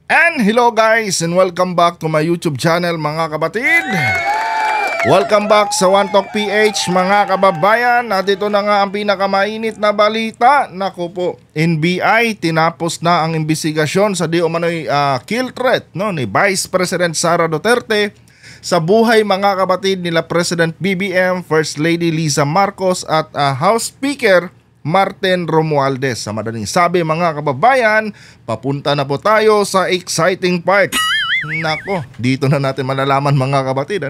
And hello guys and welcome back to my YouTube channel mga kapatid. Welcome back sa One Talk PH mga kababayan. At ito na nga ang pinakamainit na balita. Naku po, NBI tinapos na ang investigasyon sa di umano'y kill threat ni Vice President Sara Duterte sa buhay mga kapatid nila President BBM, First Lady Liza Marcos at House Speaker Martin Romualdez. Sa madaling sabi mga kababayan, papunta na po tayo sa exciting part. Nako, dito na natin malalaman mga kapatid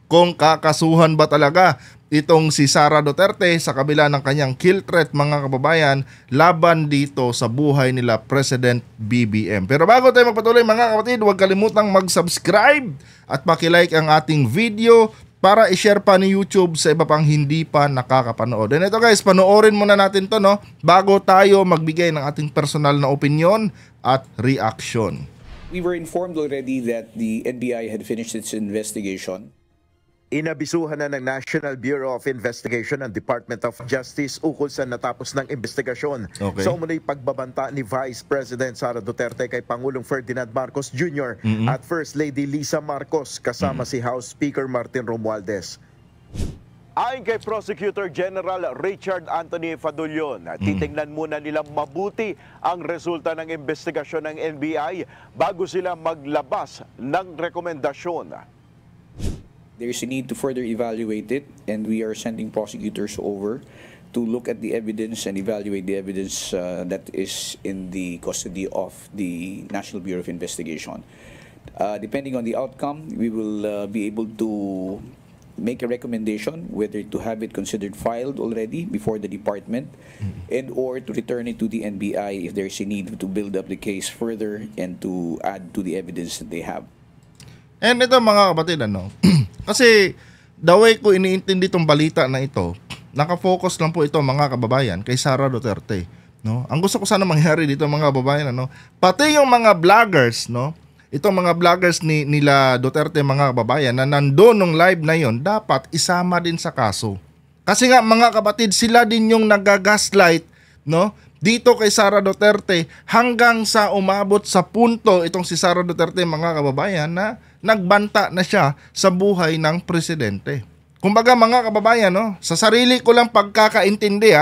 kung kakasuhan ba talaga itong si Sara Duterte sa kabila ng kanyang kill threat mga kababayan laban dito sa buhay nila President BBM. Pero bago tayo magpatuloy mga kapatid, huwag kalimutang mag-subscribe at pakilike ang ating video para i-share pa ni YouTube sa iba pang hindi pa nakakapanood. And ito guys, panoorin muna natin to bago tayo magbigay ng ating personal na opinion at reaction. We were informed already that the NBI had finished its investigation. Inabisuhan na ng National Bureau of Investigation ang Department of Justice ukol sa natapos ng investigasyon sa umunoy pagbabanta ni Vice President Sara Duterte kay Pangulong Ferdinand Marcos Jr. At First Lady Liza Marcos kasama si House Speaker Martin Romualdez. Ayon kay Prosecutor General Richard Anthony Fadulyon, titingnan muna nilang mabuti ang resulta ng investigasyon ng NBI bago sila maglabas ng rekomendasyon. There is a need to further evaluate it, and we are sending prosecutors over to look at the evidence and evaluate the evidence that is in the custody of the National Bureau of Investigation. Depending on the outcome, we will be able to make a recommendation whether to have it considered filed already before the department and or to return it to the NBI if there is a need to build up the case further and to add to the evidence that they have. And ito mga kapatid, kasi the way ko iniintindi itong balita na ito, nakafocus lang po ito mga kababayan kay Sara Duterte. Ang gusto ko sana mangyari dito mga kababayan, pati yung mga vloggers, itong mga vloggers nila Duterte mga kababayan na nandun nung live na yon, dapat isama din sa kaso. Kasi nga mga kapatid, sila din yung nagagaslight dito kay Sara Duterte hanggang sa umabot sa punto itong si Sara Duterte mga kababayan na nagbanta na siya sa buhay ng presidente. Kumbaga mga kababayan, sa sarili ko lang pagkakaintindi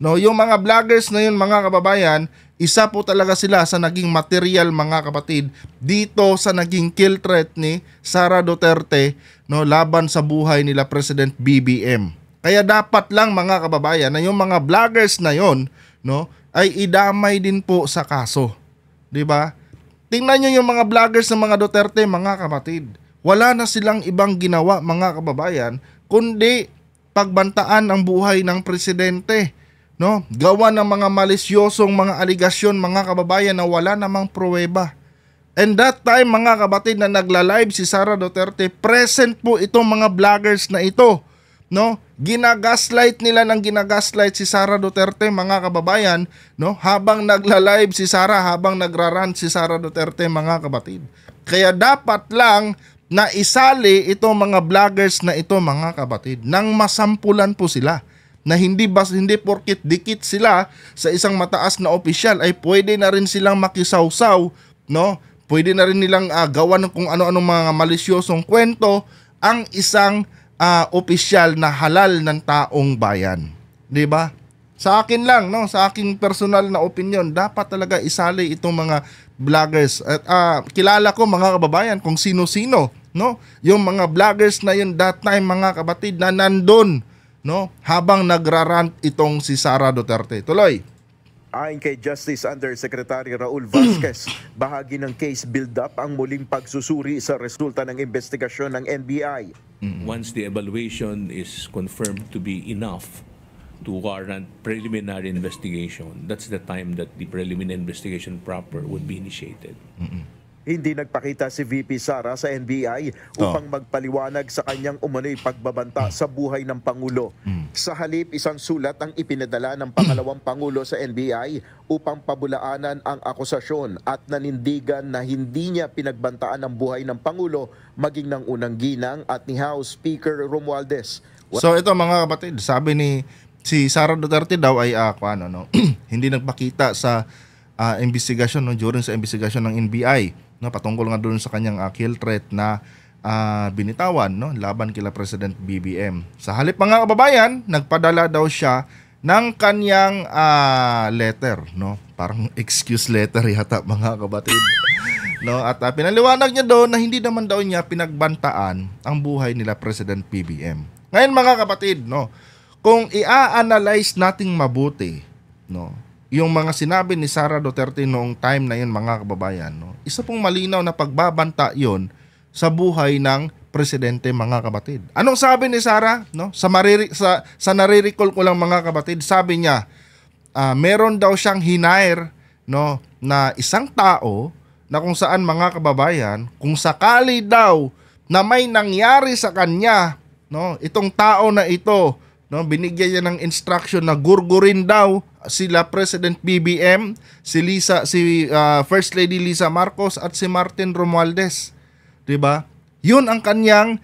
yung mga vloggers na yun mga kababayan, isa po talaga sila sa naging material mga kapatid dito sa naging kill threat ni Sara Duterte laban sa buhay nila President BBM. Kaya dapat lang mga kababayan na yung mga vloggers na yun ay idamay din po sa kaso. 'Di ba? Tingnan nyo yung mga vloggers ng mga Duterte mga kapatid. Wala na silang ibang ginawa mga kababayan kundi pagbantaan ang buhay ng presidente. Gawa ng mga malisyosong mga aligasyon mga kababayan na wala namang pruweba. And that time mga kapatid na nagla-live si Sara Duterte, present po itong mga vloggers na ito. Ginagaslight nila ng ginagaslight si Sara Duterte mga kababayan habang nagla-live si Sara, habang nagrarant si Sara Duterte mga kapatid. Kaya dapat lang na isali itong mga vloggers na ito mga kapatid nang masampulan po sila na hindi porkit dikit sila sa isang mataas na opisyal ay pwede na rin silang makisawsaw, pwede na rin nilang gawa ng kung ano-anong mga malisyosong kwento ang isang opisyal na halal ng taong bayan. 'Di ba? Sa akin lang, sa aking personal na opinion, dapat talaga isali itong mga vloggers. At kilala ko mga kababayan kung sino-sino, yung mga vloggers na yun that time mga kapatid na nandun, habang nagrarant itong si Sara Duterte. Tuloy. Ayon kay Justice Undersecretary Raul Vasquez, bahagi ng case build-up ang muling pagsusuri sa resulta ng investigasyon ng NBI. Once the evaluation is confirmed to be enough to warrant preliminary investigation, that's the time that the preliminary investigation proper would be initiated. Hindi nagpakita si VP Sara sa NBI upang magpaliwanag sa kanyang umano'y pagbabanta sa buhay ng Pangulo. Sa halip, isang sulat ang ipinadala ng pangalawang Pangulo sa NBI upang pabulaanan ang akusasyon at nanindigan na hindi niya pinagbantaan ang buhay ng Pangulo maging ng unang ginang at ni House Speaker Romualdez. So ito mga kapatid, sabi ni si Sara Duterte daw ay hindi nagpakita sa investigasyon during sa investigasyon ng NBI no, patungkol nga doon sa kanyang kill threat na binitawan, no, laban kila President BBM. Sa halip mga kababayan, nagpadala daw siya ng kanyang letter, no, parang excuse letter yata mga kabatid. No, at pinaliwanag niya doon na hindi naman daw niya pinagbantaan ang buhay nila President BBM. Ngayon mga kapatid, no, kung i-analyze nating mabuti, no, yung mga sinabi ni Sara Duterte noong time na yun mga kababayan, no, isa pong malinaw na pagbabanta yon sa buhay ng presidente mga kapatid. Anong sabi ni Sara, no? Sa nare-recall ko lang mga kapatid, sabi niya, meron daw siyang hinire, no, na isang tao na kung saan mga kababayan, kung sakali daw na may nangyari sa kanya, no, itong tao na ito, no, binigyan niya ng instruction na gurgurin daw sila President BBM, si First Lady Lisa Marcos at si Martin Romualdez. 'Di ba? 'Yun ang kanyang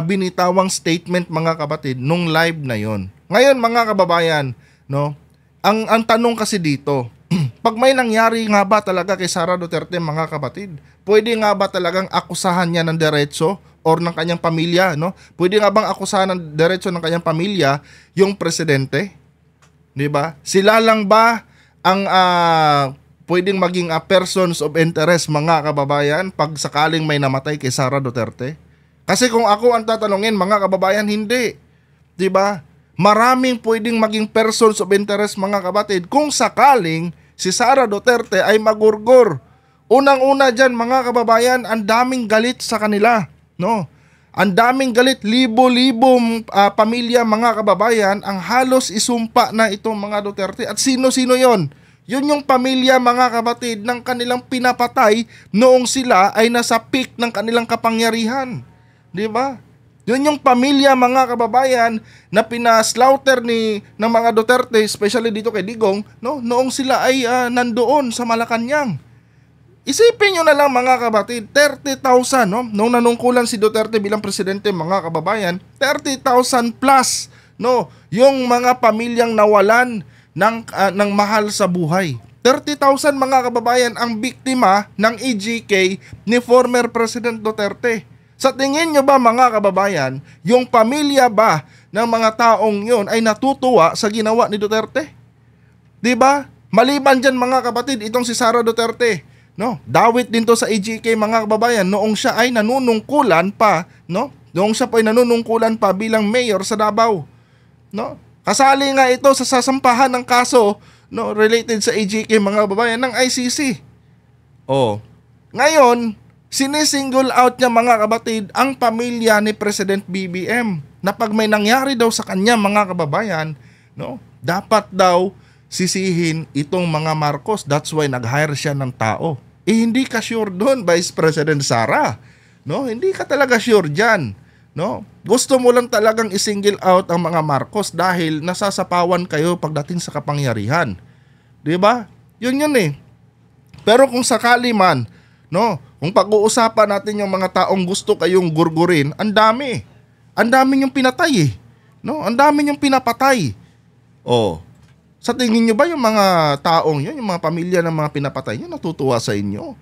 binitawang statement mga kapatid nung live na 'yon. Ngayon mga kababayan, no, ang tanong kasi dito, pag may nangyari nga ba talaga kay Sara Duterte mga kapatid, pwede nga ba talagang akusahan niya ng diretso or ng kanyang pamilya, no? Pwede nga bang akusahan ng diretso ng kanyang pamilya yung presidente? 'Di ba? Sila lang ba ang pwedeng maging persons of interest mga kababayan pag sakaling may namatay kay Sara Duterte? Kasi kung ako ang tatanungin mga kababayan, hindi. 'Di ba? Maraming pwedeng maging persons of interest mga kapatid kung sakaling si Sara Duterte ay magurgur. Unang-una dyan mga kababayan, ang daming galit sa kanila, no? Ang daming galit, libo-libong pamilya mga kababayan ang halos isumpa na itong mga Duterte. At sino-sino yon? Yun yung pamilya mga kapatid ng kanilang pinapatay noong sila ay nasa peak ng kanilang kapangyarihan. 'Di ba? Yun yung pamilya mga kababayan na pinaslaughter ng mga Duterte, especially dito kay Digong, no, noong sila ay nandoon sa Malacanang. Isipin nyo na lang mga kabatid, 30,000, no, nung nanungkulan si Duterte bilang presidente mga kababayan, 30,000 plus, no, yung mga pamilyang nawalan ng mahal sa buhay. 30,000 mga kababayan ang biktima ng EJK ni former President Duterte. Sa tingin nyo ba mga kababayan, yung pamilya ba ng mga taong yon ay natutuwa sa ginawa ni Duterte? 'Di ba? Maliban diyan mga kapatid, itong si Sara Duterte, no? Dawit din to sa EJK mga kababayan noong siya ay nanunungkulan pa, no? Noong siya pa ay nanunungkulan pa bilang mayor sa Davao, no? Kasali nga ito sa sasampahan ng kaso, no, related sa EJK mga kababayan ng ICC. Oh. Ngayon, sinisingle out niya mga kabatid ang pamilya ni President BBM na pag may nangyari daw sa kanya mga kababayan, no, dapat daw sisihin itong mga Marcos. That's why nag-hire siya ng tao. Hindi ka sure doon, Vice President Sara, no? Hindi ka talaga sure diyan, no? Gusto mo lang talagang i-single out ang mga Marcos dahil nasasapawan kayo pagdating sa kapangyarihan. 'Di ba? Yun eh. Pero kung sakali man, no, kung pag-uusapan natin yung mga taong gusto kayong gurgurin, ang dami. Ang dami yung pinatay eh. No? Ang dami yung pinapatay. Oh. Sa tingin nyo ba yung mga taong yun, yung mga pamilya ng mga pinapatay nyo, natutuwa sa inyo?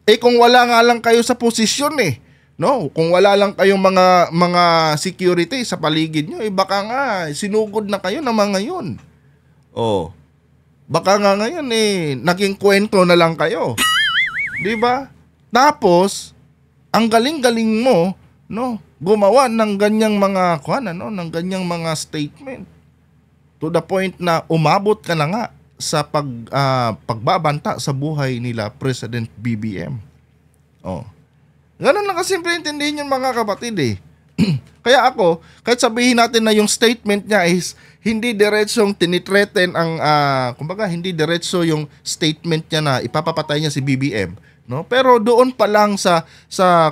Eh kung wala nga lang kayo sa posisyon eh, no? Kung wala lang kayong mga security sa paligid nyo, eh baka nga sinugod na kayo ng mga yun. Oh. Baka nga ngayon eh naging kwento na lang kayo. 'Di ba? Tapos ang galing-galing mo, no, gumawa ng ganyang mga ng ganyang mga statement. To the point na umabot ka na nga sa pagbabanta sa buhay nila President BBM. Oh. Ganun lang kasimple intindihin yung mga kapatid eh. Kaya ako, kahit sabihin natin na yung statement niya is hindi diretsong tinitreten ang kumbaga hindi diretso yung statement niya na ipapapatay niya si BBM, no? Pero doon pa lang sa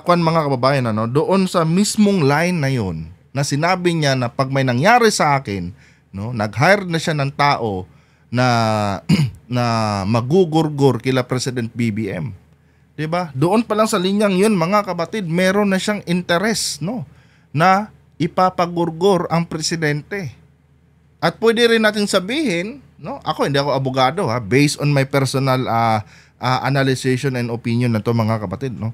mga kababayan, ano, doon sa mismong line na yun na sinabi niya na pag may nangyari sa akin, no, nag-hire na siya ng tao na na magugurgur kila President BBM. 'Di ba? Doon pa lang sa linyang 'yun mga kapatid, meron na siyang interest, no, na ipapagurgur ang presidente. At pwede rin natin sabihin, no, hindi ako abogado ha, based on my personal analyzation and opinion na to mga kapatid, no?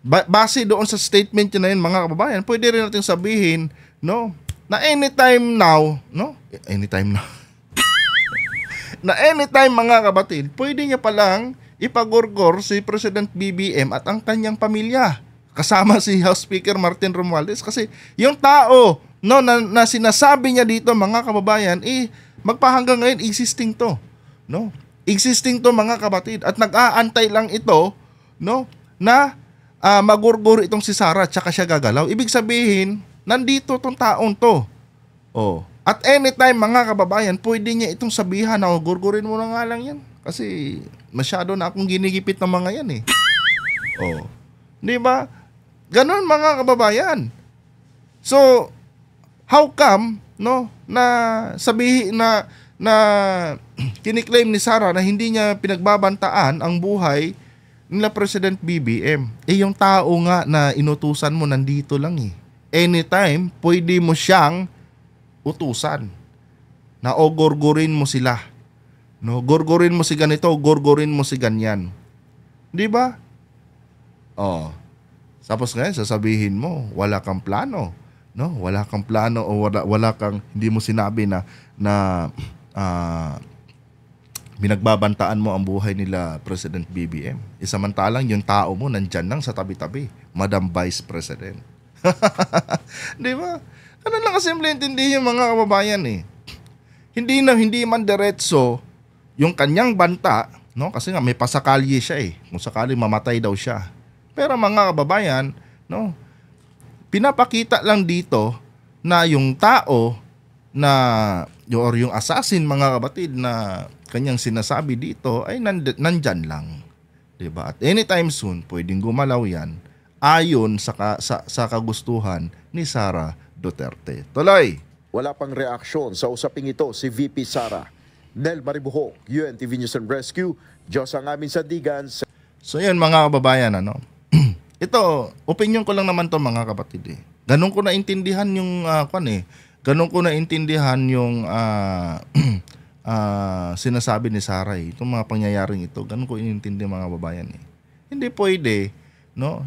Base doon sa statement niya na yun mga kababayan, pwede rin natin sabihin, no, na anytime now, no? Anytime now. Na anytime mga kapatid, pwede niya palang ipagorgor si President BBM at ang kanyang pamilya kasama si House Speaker Martin Romualdez kasi yung tao no na sinasabi niya dito mga kababayan magpahanggang ngayon existing to, no? Existing to mga kapatid at nag-aantay lang ito, no, na magurgur itong si Sara tsaka siya gagalaw. Ibig sabihin, nandito tong taong to. Oh. At anytime mga kababayan, pwede niya itong sabihan na gurgurin mo na nga lang yan. Kasi masyado na akong ginigipit ng mga yan eh. Oh. Di ba? Ganon mga kababayan. So, how come, no, na sabihin na kiniklaim ni Sara na hindi niya pinagbabantaan ang buhay nila President BBM. Yung tao nga na inutusan mo nandito lang eh. Anytime, pwede mo siyang utusan na gurgurin mo sila. No, gurgurin mo si ganito, gurgurin mo si ganyan. 'Di ba? Oh. Tapos ngayon sasabihin mo, wala kang plano, no? Wala kang plano o wala kang hindi mo sinabi na binagbabantaan mo ang buhay nila President BBM. Isamantalang yung tao mo nandyan lang sa tabi-tabi, Madam Vice President. 'Di ba? Ano lang kasimple intindihin yung mga kababayan eh. Hindi man diretso yung kanyang banta, no? Kasi nga may pasakalye siya eh. Kung sakaling mamatay daw siya. Pero mga kababayan, no? Pinapakita lang dito na yung tao na or yung assassin mga kapatid na kanyang sinasabi dito ay nandyan lang. 'Di ba? At anytime soon pwedeng gumalaw yan ayon sa kagustuhan ni Sara Duterte. Tuloy. Wala pang reaksyon sa usaping ito si VP Sara. Nel Maribuhok, UNTV News and Rescue. Diyos ang aming sandigan. So yan mga kababayan, ano? Ito, opinion ko lang naman to mga kapatid eh. Ganun ko naintindihan yung Ganun ko naintindihan yung sinasabi ni Sara eh. Itong mga pangyayaring ito, ganun ko inintindi mga kababayan eh. Hindi pwede, no?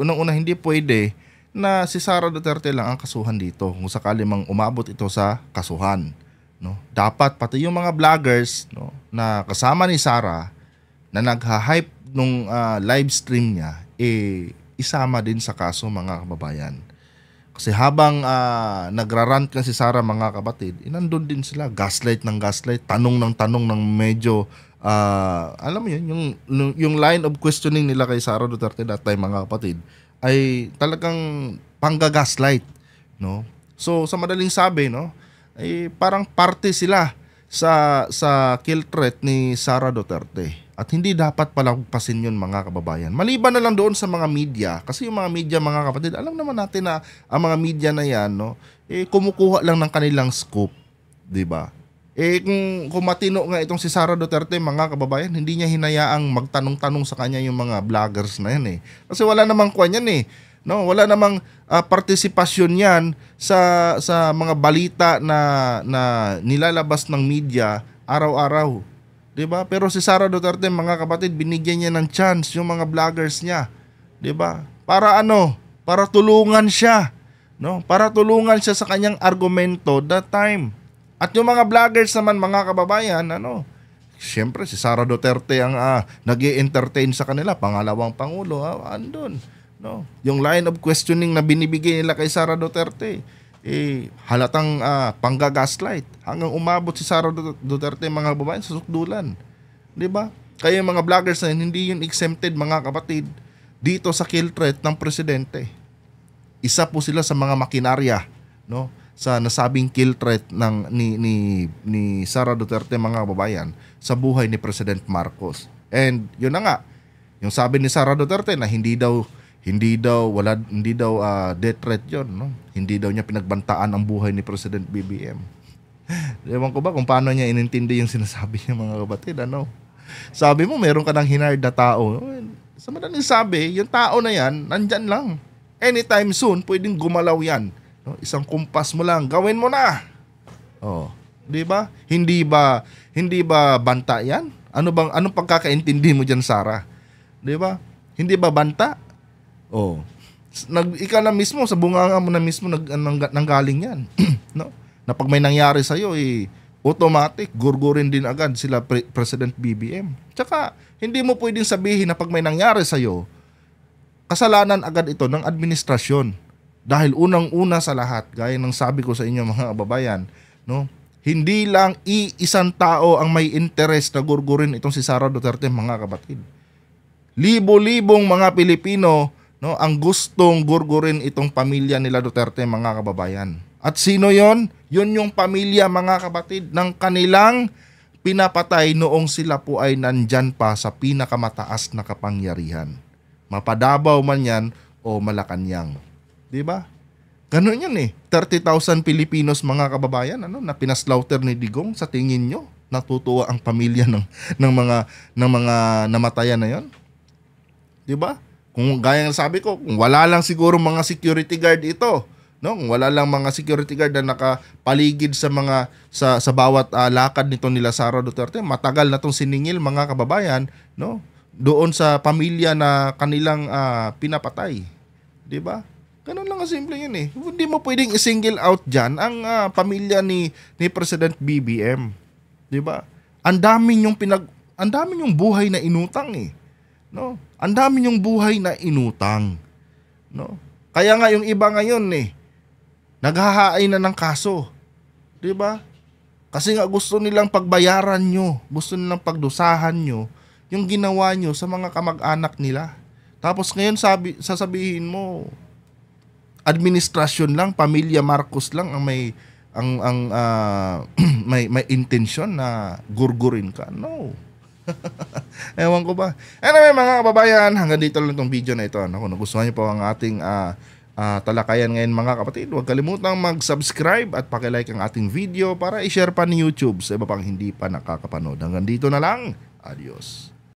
Unang-una hindi pwede na si Sara Duterte lang ang kasuhan dito kung sakali mang umabot ito sa kasuhan, no? Dapat pati yung mga vloggers, no, na kasama ni Sara na nagha-hype nung live stream niya isama din sa kaso mga kababayan. Kasi habang nagrarant ka si Sara mga kapatid, nandun din sila gaslight, tanong ng medyo alam mo yun, yung line of questioning nila kay Sara Duterte that time mga kapatid ay talagang panggagaslight, no? So sa madaling sabi, no, ay parang parte sila sa kill threat ni Sara Duterte. At hindi dapat palagpasin yun mga kababayan. Maliban na lang doon sa mga media, kasi yung mga media mga kapatid, alam naman natin na ang mga media na yan, no, kumukuha lang ng kanilang scoop, 'di ba? Kung matino nga itong si Sara Duterte mga kababayan, hindi niya hinayaang magtanong-tanong sa kanya yung mga vloggers na yan eh. Kasi wala namang kuwan yan eh. No, wala namang partisipasyon yan sa mga balita na nilalabas ng media araw-araw. 'Di ba? Pero si Sara Duterte mga kapatid, binigyan niya ng chance yung mga vloggers niya. 'Di ba? Para ano? Para tulungan siya, no? Para tulungan siya sa kanyang argumento that time. At yung mga vloggers naman mga kababayan, siyempre si Sara Duterte ang nag-i-entertain sa kanila, pangalawang pangulo, andun, no? Yung line of questioning na binibigay nila kay Sara Duterte, halatang panggagaslight hanggang umabot si Sara Duterte mga kababayan sa sukdulan. 'Di ba? Kaya yung mga vloggers na hindi yun exempted mga kapatid dito sa kill threat ng presidente. Isa po sila sa mga makinarya, no, sa nasabing kill threat ni Sara Duterte mga kababayan sa buhay ni President Marcos. And yun na nga, yung sabi ni Sara Duterte na hindi daw death threat yun, no? Hindi daw niya pinagbantaan ang buhay ni President BBM. Ewan ko ba kung paano niya inintindi yung sinasabi niya mga kapatid, ano? Sabi mo meron ka ng hinard na tao. Sa madaling sabi, yung tao na yan nandyan lang. Anytime soon pwedeng gumalaw yan. No, isang kumpas mo lang, gawin mo na. Oh, 'di ba? Hindi ba banta 'yan? Anong pagkakaintindi mo diyan, Sara? 'Di ba? Hindi ba banta? Oh. Ikaw na mismo sa bunganga mo na mismo nanggaling 'yan, no? Na pag may nangyari sa iyo automatic gurgurin din agad sila President BBM. Tsaka hindi mo pwedeng sabihin na pag may nangyari sa iyo, kasalanan agad ito ng administrasyon. Dahil unang-una sa lahat, gaya ng sabi ko sa inyo mga kababayan, no? Hindi lang isang tao ang may interest na gurgurin itong si Sara Duterte, mga kapatid. Libo-libong mga Pilipino, no, ang gustong gurgurin itong pamilya nila Duterte, mga kababayan. At sino yon? Yun yung pamilya, mga kapatid, ng kanilang pinapatay noong sila po ay nandyan pa sa pinakamataas na kapangyarihan. Mapadabaw man yan o Malacanang. Diba? Ganun yan 30,000 Pilipinos, mga kababayan, na pinaslaughter ni Digong. Sa tingin nyo, natutuwa ang pamilya ng mga namatayan na yon? Diba? Kung gaya ng sabi ko, kung wala lang siguro mga security guard ito, no? Kung wala lang mga security guard na nakapaligid sa mga sa bawat lakad nito nila Sara Duterte, matagal na tong siningil, mga kababayan, no? Doon sa pamilya na kanilang pinapatay. 'Di ba? Ganun lang kasimple yun Hindi mo pwedeng i-single out diyan ang pamilya ni President BBM. 'Di ba? Ang dami yung buhay na inutang No? Ang dami yung buhay na inutang. No? Kaya nga yung iba ngayon naghahain na ng kaso. 'Di ba? Kasi nga gusto nilang pagbayaran nyo, gusto nilang pagdusahan nyo yung ginawa nyo sa mga kamag-anak nila. Tapos ngayon sasabihin mo, administrasyon lang, pamilya Marcos lang ang may may intensyon na gurgurin ka. No. Ewan ko ba. Anyway, mga kababayan, hanggang dito lang itong video na ito. Kung nagustuhan niyo po ang ating talakayan ngayon, mga kapatid, huwag kalimutang mag-subscribe at pakilike ang ating video para i-share pa ni YouTube sa iba pang hindi pa nakakapanood. Hanggang dito na lang. Adios.